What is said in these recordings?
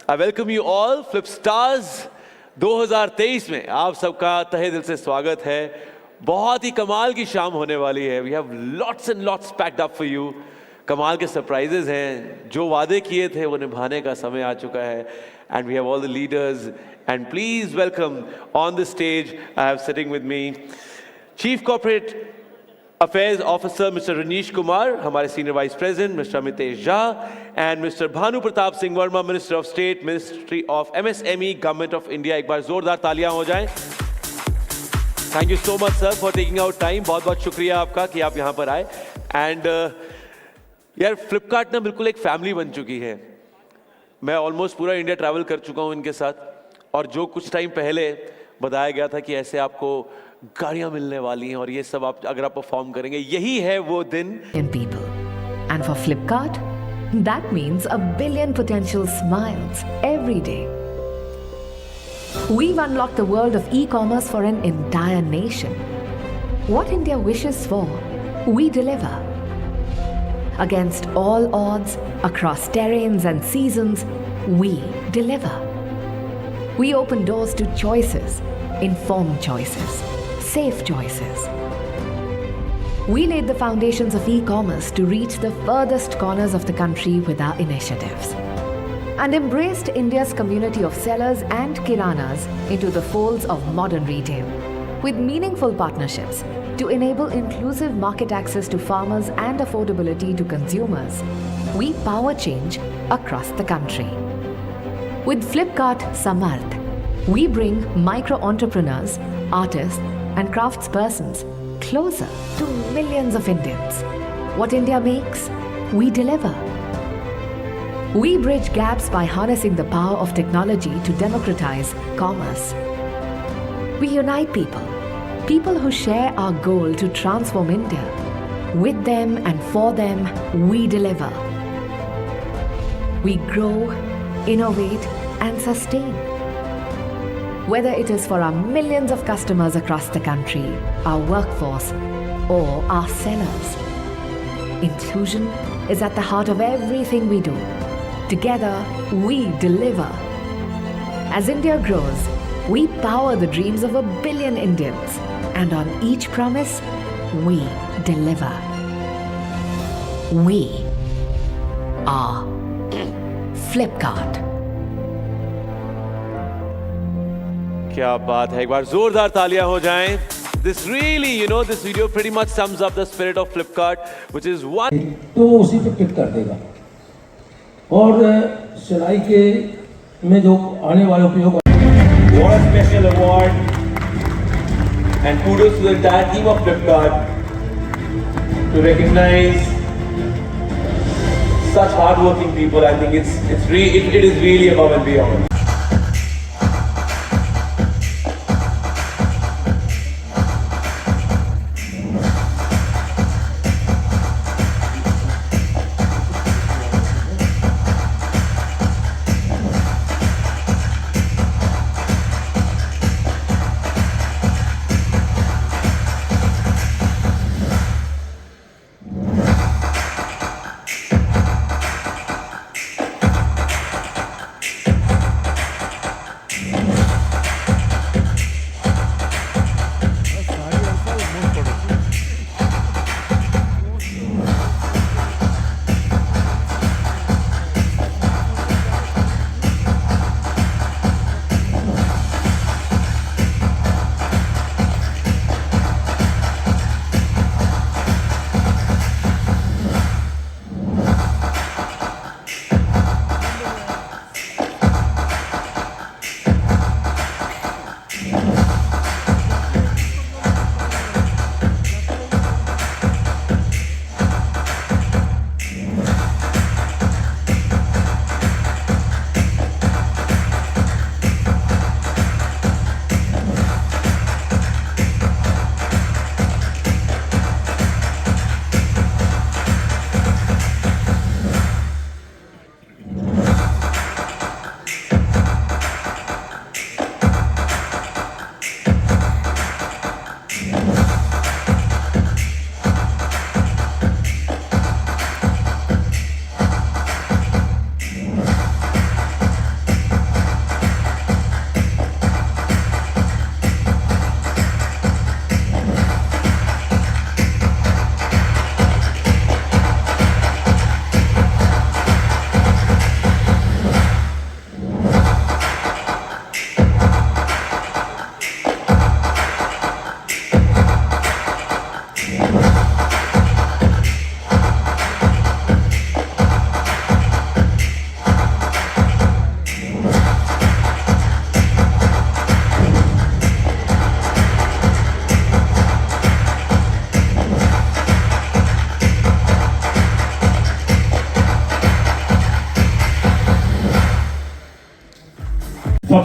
I welcome you all. Flipstars 2023 में आप सबका तहे दिल से स्वागत है। बहुत ही कमाल की शाम होने वाली है। We have lots and lots packed up for you. कमाल के सरप्राइजेज हैं। जो वादे किए थे वो निभाने का समय आ चुका है। And we have all the leaders. And please welcome on the stage, I have sitting with me Chief Corporate Affairs Officer Mr. Ranish Kumar, हमारे Senior Vice President Mr. Amitesh Jha, and Mr. Bhanu Pratap Singh Verma, Minister of State, Ministry of MSME, Government of India. एक बार जोरदार तालियां हो जाएं। Thank you so much sir for taking out time. बहुत बहुत शुक्रिया आपका कि आप यहाँ पर आए। And यार फ्लिपकार्ट ना बिल्कुल एक फैमिली बन चुकी है। मैं ऑलमोस्ट पूरा इंडिया ट्रैवल कर चुका हूँ इनके साथ, और जो कुछ टाइम पहले बताया गया था कि ऐसे आपको गाड़ियाँ मिलने वाली हैं और ये सब आप अगर आप परफॉर्म करेंगे, यही है वो दिन। People. And for Flipkart, that means a billion potential smiles every day. We've unlocked the world of e-commerce for an entire nation. What India wishes for, we deliver. Against all odds, across terrains and seasons, we deliver. We open doors to choices, informed choices, safe choices. We laid the foundations of e-commerce to reach the furthest corners of the country with our initiatives, and embraced India's community of sellers and kiranas into the folds of modern retail, with meaningful partnerships to enable inclusive market access to farmers and affordability to consumers. We power change across the country. With Flipkart Samarth, we bring micro-entrepreneurs, artists, and craftspersons closer to millions of Indians. What India makes, we deliver. We bridge gaps by harnessing the power of technology to democratize commerce. We unite people who share our goal to transform India. With them and for them, we deliver. We grow, innovate, and sustain. Whether it is for our millions of customers across the country, our workforce, or our sellers, inclusion is at the heart of everything we do. Together, we deliver. As India grows, we power the dreams of 1 billion Indians, and on each promise, we deliver. We are Flipkart. क्या बात है, एक बार जोरदार तालियां हो जाएं। This really, this video pretty much sums up the spirit of Flipkart, which is one. तो वो उसी पे क्लिक कर देगा, और सिलाई के में जो आने वाले उपयोग। What a special award, and kudos to the entire team of Flipkart to recognize such hardworking people. I think it is really above and beyond.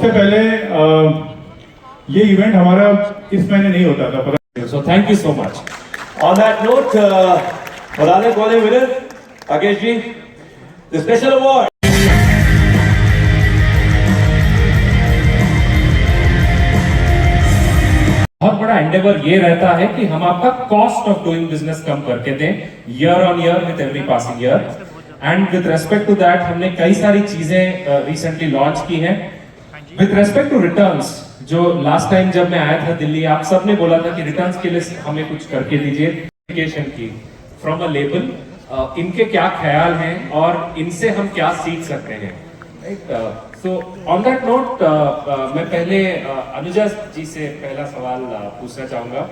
सबसे पहले ये इवेंट हमारा इस महीने नहीं होता था, पता, so thank you so much. On that note, बता दें कौन है winner? Rakesh ji, the special award. बहुत बड़ा एंडेवर ये रहता है कि हम आपका कॉस्ट ऑफ डूइंग बिजनेस कम करके दें year on year with every passing year. And with respect to that हमने कई सारी चीजें रिसेंटली लॉन्च की हैं। विद रेस्पेक्ट टू रिटर्न्स, जो लास्ट टाइम जब मैं आया था दिल्ली, आप सब ने बोला था कि रिटर्न्स के लिए हमें कुछ करके दीजिए। एप्लीकेशन की फ्रॉम अ लेबल, इनके क्या ख्याल हैं और इनसे हम क्या सीख सकते हैं, right? So on that note मैं पहले अनुजा जी से पहला सवाल पूछना चाहूंगा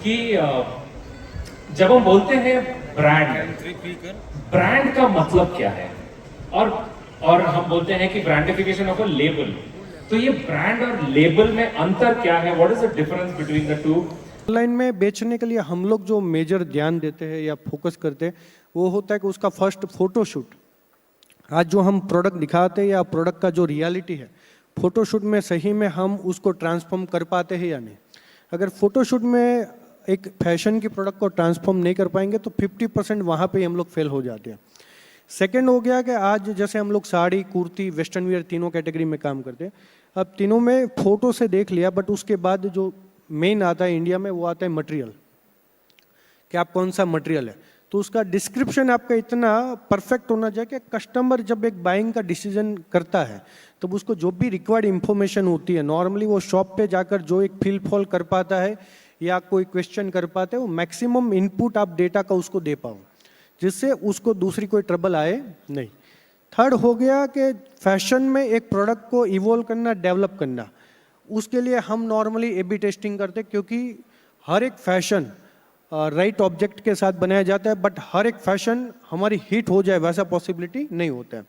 कि जब हम बोलते हैं ब्रांड का मतलब क्या है, और हम बोलते हैं कि ब्रांडिफिकेशन ऑफ अ लेबल, तो ये ब्रांड और लेबल में अंतर क्या है? What is the difference between the two? Online में बेचने के लिए हम लोग जो मेजर ध्यान देते हैं या फोकस करते हैं वो होता है कि उसका फर्स्ट फोटोशूट। आज जो हम प्रोडक्ट दिखाते हैं या प्रोडक्ट का जो रियलिटी है, फोटोशूट में सही में हम उसको ट्रांसफॉर्म कर पाते हैं या नहीं। अगर फोटोशूट में एक फैशन की प्रोडक्ट को ट्रांसफॉर्म नहीं कर पाएंगे तो 50% वहाँ पे हम लोग फेल हो जाते हैं। सेकंड हो गया कि आज जैसे हम लोग साड़ी, कुर्ती, वेस्टर्न वियर तीनों कैटेगरी में काम करते हैं। अब तीनों में फोटो से देख लिया, बट उसके बाद जो मेन आता है इंडिया में वो आता है मटेरियल, कि आप कौन सा मटेरियल है। तो उसका डिस्क्रिप्शन आपका इतना परफेक्ट होना चाहिए कि कस्टमर जब एक बाइंग का डिसीजन करता है तब तो उसको जो भी रिक्वायर्ड इंफॉर्मेशन होती है, नॉर्मली वो शॉप पे जाकर जो एक फिल फॉल कर पाता है या कोई क्वेश्चन कर पाते हैं, वो मैक्सिमम इनपुट आप डेटा का उसको दे पाओ, जिससे उसको दूसरी कोई ट्रबल आए नहीं। थर्ड हो गया कि फैशन में एक प्रोडक्ट को इवॉल्व करना, डेवलप करना, उसके लिए हम नॉर्मली ए/बी टेस्टिंग करते हैं, क्योंकि हर एक फैशन राइट ऑब्जेक्ट के साथ बनाया जाता है, बट हर एक फैशन हमारी हिट हो जाए वैसा पॉसिबिलिटी नहीं होता है।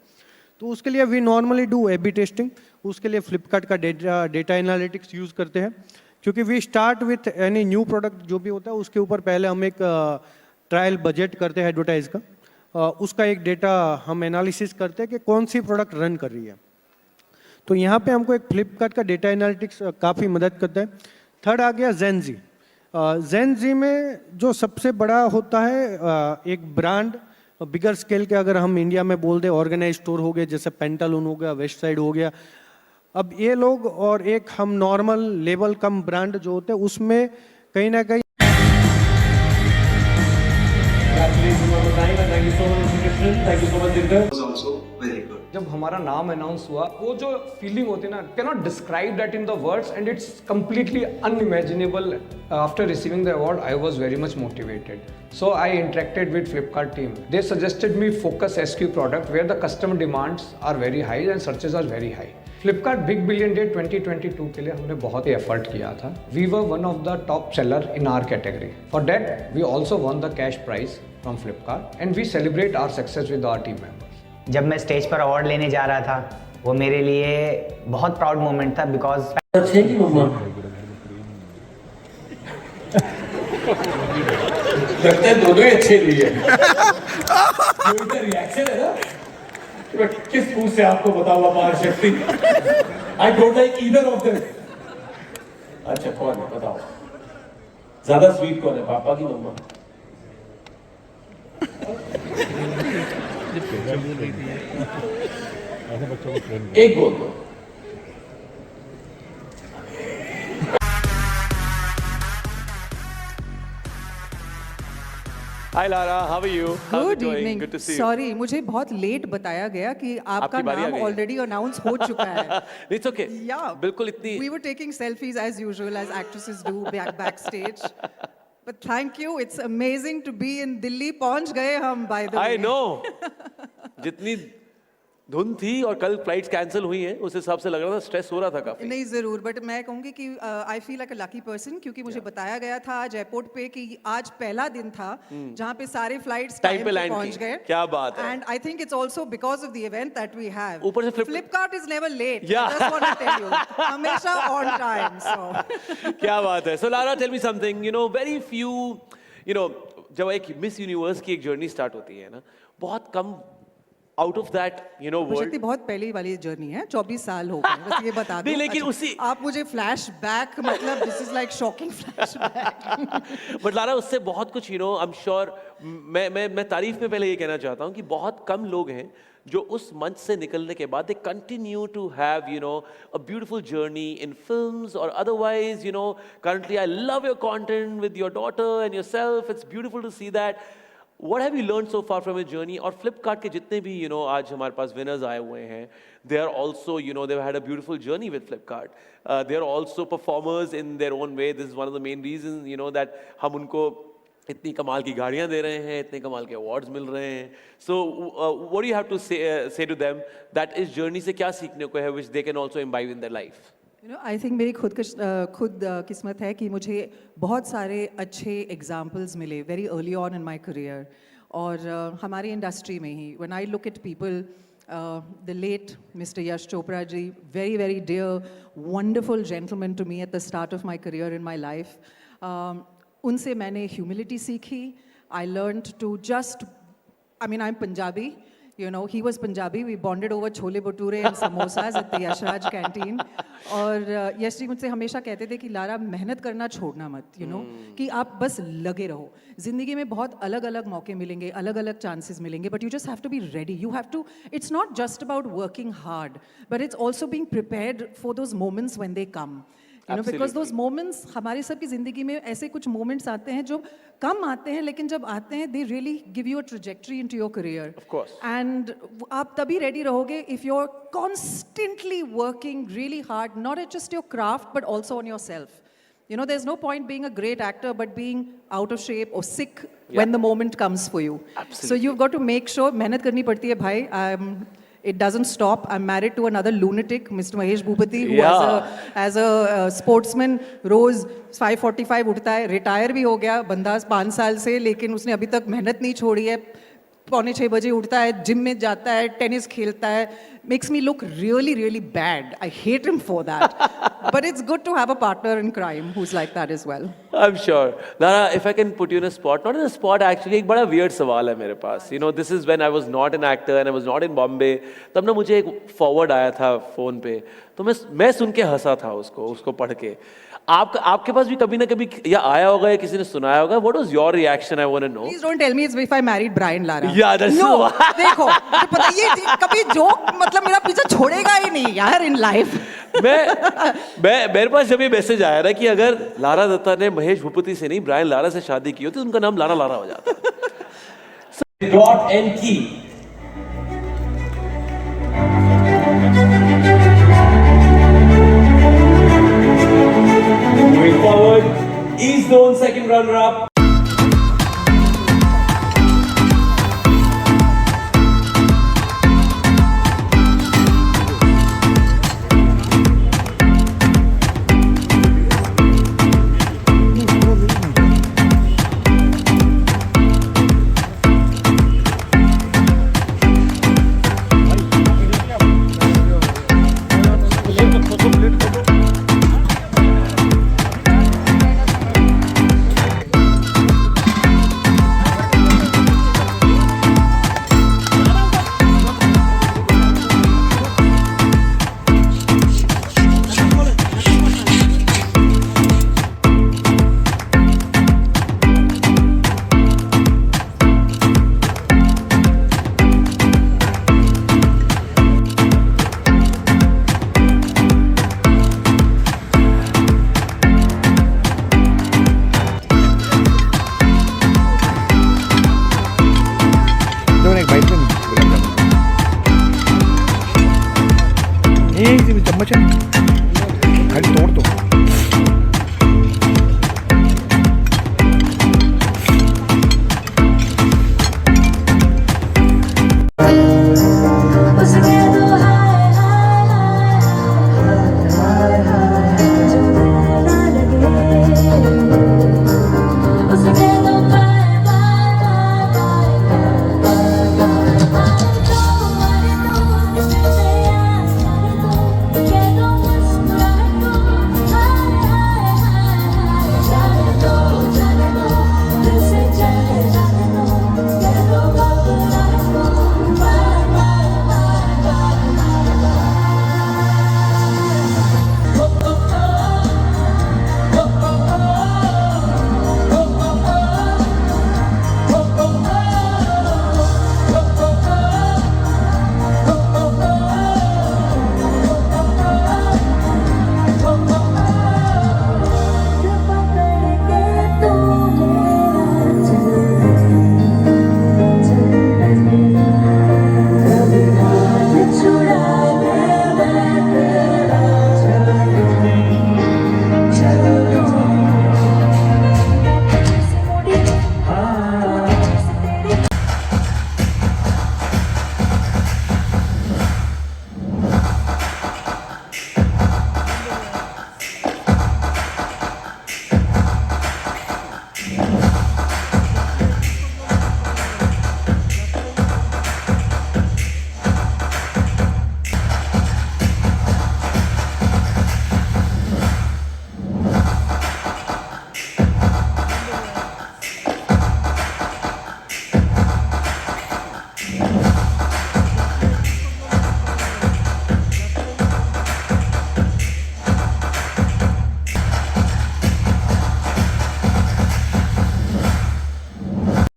तो उसके लिए वी नॉर्मली डू ए/बी टेस्टिंग। उसके लिए फ्लिपकार्ट का डेटा एनालिटिक्स यूज़ करते हैं, क्योंकि we start with any new product जो भी होता है उसके ऊपर पहले हम एक ट्रायल बजट करते हैं एडवर्टाइज का, उसका एक डेटा हम एनालिसिस करते हैं कि कौन सी प्रोडक्ट रन कर रही है। तो यहाँ पे हमको एक फ्लिपकार्ट का डेटा एनालिटिक्स काफ़ी मदद करता है। थर्ड आ गया ज़ेनजी। ज़ेनजी में जो सबसे बड़ा होता है एक ब्रांड, बिगर स्केल के अगर हम इंडिया में बोल दें, ऑर्गेनाइज स्टोर हो गए जैसे पेंटालून हो गया, वेस्ट साइड हो गया। अब ये लोग और एक हम नॉर्मल लेवल कम ब्रांड जो होते हैं उसमें कहीं ना कहीं जब हमारा नाम अनाउंस हुआ, वो जो फीलिंग होती है ना, can not describe that in the words and it's completely unimaginable. After receiving the award I was very much motivated, so I interacted with Flipkart team. They suggested me focus SQ product where the customer demands are very high and searches are very high. Flipkart Big Billion Day 2022 के लिए हमने बहुत ही effort किया था. We were one of the top seller in our category. For that, we also won the cash prize from Flipkart and we celebrate our success with our team members. जब मैं stage पर award लेने जा रहा था, वो मेरे लिए बहुत प्राउड मोमेंट था, बिकॉज अच्छे की मम्मा लगता है दोनों ही अच्छे नहीं है। रिएक्शन है ना, मैं किस मुंह से आपको बताऊंगा पार शक्ति। I don't like either of them. अच्छा कौन है बताओ, ज्यादा स्वीट कौन है, पापा की मम्मा? एक बोल दो। Hi Lara, how are you? How's it good going? Evening. Good to see you. Sorry, मुझे बहुत लेट बताया गया कि आपका आपकी बारी आ नाम गई है। ऑलरेडी अनाउंस हो चुका है। It's okay. Yeah. बिल्कुल इतनी We were taking selfies as usual, as actresses do backstage. But thank you. It's amazing to be in Delhi. पहुंच गए हम by the way. I know जितनी धुन थी और कल फ्लाइट्स कैंसिल हुई हैं उस हिसाब से लग रहा था स्ट्रेस हो रहा था काफी। नहीं ज़रूर, बट मैं कहूँगी कि I feel like a lucky person, क्योंकि मुझे बताया गया था आज एयरपोर्ट पे कि आज पहला दिन था जहाँ पे सारे फ्लाइट्स टाइम टाइम पे पे लैंड पहुँच की। गए। क्या बात है। And I think it's also because of the event that we have. ऊपर से Flipkart is never late. Yeah. I just want to tell you, हमेशा ऑन टाइम। सो क्या बात है। So Lara, tell me something. You know, very few, you know, जब एक miss universe की एक जर्नी स्टार्ट होती है ना, बहुत कम out of that, you know, मुझे world. लगती बहुत पहली वाली जर्नी है 24 साल हो गए बस ये बता दो नहीं, लेकिन अच्छा, उसी- आप मुझे फ्लैश बैक मतलब this is like shocking flash back but Lara उससे बहुत कुछ you know I am sure मैं तारीफ में पहले ये कहना चाहता हूँ कि बहुत कम लोग हैं जो उस मंच से निकलने के बाद they continue to have you know a beautiful journey in films और otherwise you know currently I love your content with your daughter and yourself it's beautiful to see that What have you learned so far from your journey? और Flipkart के जितने भी you know आज हमारे पास winners आए हुए हैं, they are also you know they've had a beautiful journey with Flipkart. They are also performers in their own way. This is one of the main reasons you know that हम उनको इतनी कमाल की गाड़ियाँ दे रहे हैं, इतने कमाल के awards मिल रहे हैं. So what do you have to say to them that इस journey से क्या सीखने को है which they can also imbibe in their life? You know I think मेरी खुद किस्मत है कि मुझे बहुत सारे अच्छे एग्जाम्पल्स मिले very early on in my career और हमारी इंडस्ट्री में ही when I look at people the late mister Yash Chopra ji very very dear wonderful gentleman to me at the start of my career in my life उनसे मैंने humility सीखी I learn to just I mean, I'm Punjabi. You know, he was Punjabi. We bonded over chole bhature and samosas at the Yashraj canteen. और यश जी मुझसे हमेशा कहते थे कि Lara मेहनत करना छोड़ना मत, you know, कि आप बस लगे रहो. जिंदगी में बहुत अलग अलग मौके मिलेंगे, अलग अलग चांसेस मिलेंगे, but you just have to be ready. You have to. It's not just about working hard, but it's also being prepared for those moments when they come. You know, because those moments हमारे सबकी ज़िंदगी में ऐसे कुछ moments आते हैं जो कम आते हैं लेकिन जब आते हैं they really give you a trajectory into your career. Of course. And आप तभी ready रहोगे if you're constantly working really hard, not at just your craft but also on yourself. You know, there's no point being a great actor but being out of shape or sick when the moment comes for you. Absolutely. So you've got to make sure मेहनत करनी पड़ती है भाई. It doesn't stop. I'm married to another lunatic, Mr. Mahesh Bhupati, who as a sportsman, रोज 5:45 उठता है, retire भी हो गया बंदा 5 साल से, लेकिन उसने अभी तक मेहनत नहीं छोड़ी है. 5:45 बजे उठता है, जिम में जाता है, टेनिस खेलता है. Makes me look really, really bad. I hate him for that. But it's good to have a partner in crime who's like that as well. I'm sure. Lara, if I can put you in a spot, not in a spot actually, एक बड़ा weird सवाल है मेरे पास. You know, this is when I was not an actor and I was not in Bombay. तब ना मुझे एक forward आया था phone पे, तो मैं सुन के हंसा था उसको पढ़ के. आपके पास भी कभी ना कभी या आया होगा या किसी ने सुनाया होगा. What was your reaction? I want to know. Please don't tell me it's if I married Brian Lara. Yeah, that's no. so- देखो, मुझे पता है ये कभी जोक मतलब मेरा पीछा छोड़ेगा ही नहीं यार in life. मेरे पास जब ये मैसेज आया ना कि अगर लारा दत्ता ने महेश भूपति से नहीं ब्रायन लारा से शादी की होती तो उनका नाम लारा हो जाता. Brought and key. Moving forward, East Zone second runner-up. चम्मच है